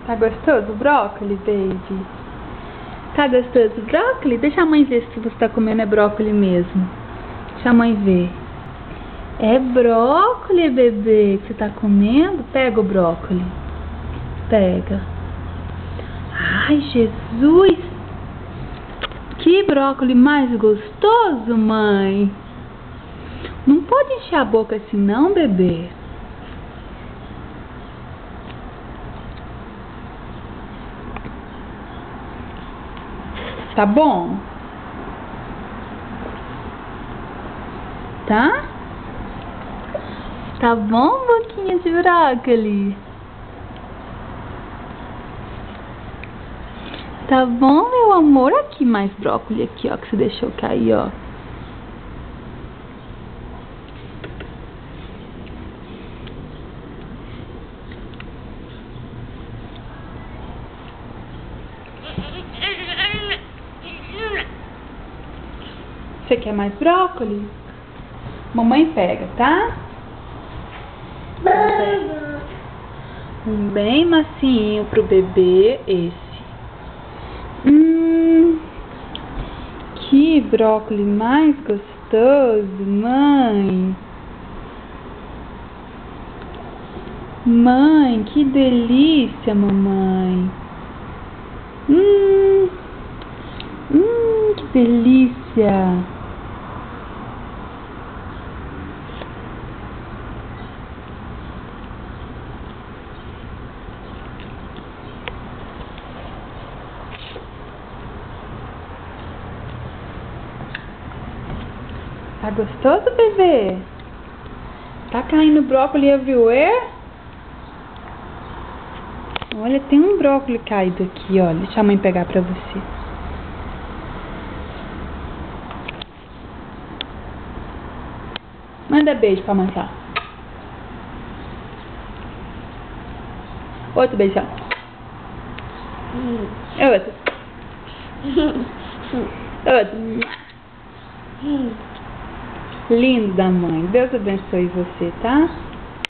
Tá gostoso o brócolis, baby? Tá gostoso o brócolis? Deixa a mãe ver se você tá comendo é brócolis mesmo. Deixa a mãe ver. É brócolis, bebê, que você tá comendo? Pega o brócolis. Pega. Ai, Jesus! Que brócolis mais gostoso, mãe! Não pode encher a boca assim não, bebê. Tá bom? Tá? Tá bom, boquinha de brócolis? Tá bom, meu amor? Aqui mais brócolis aqui, ó, que você deixou cair, ó. Você quer mais brócolis? Mamãe pega, tá? Um bem macinho pro bebê, esse. Que brócolis mais gostoso, mãe. Mãe, que delícia, mamãe. Que delícia. Tá gostoso, bebê? Tá caindo brócolis everywhere? Olha, tem um brócolis caído aqui, olha. Deixa a mãe pegar pra você. Manda beijo pra mãe, Outro beijão. Outro. Outro. Lindo da mãe. Deus abençoe você, tá?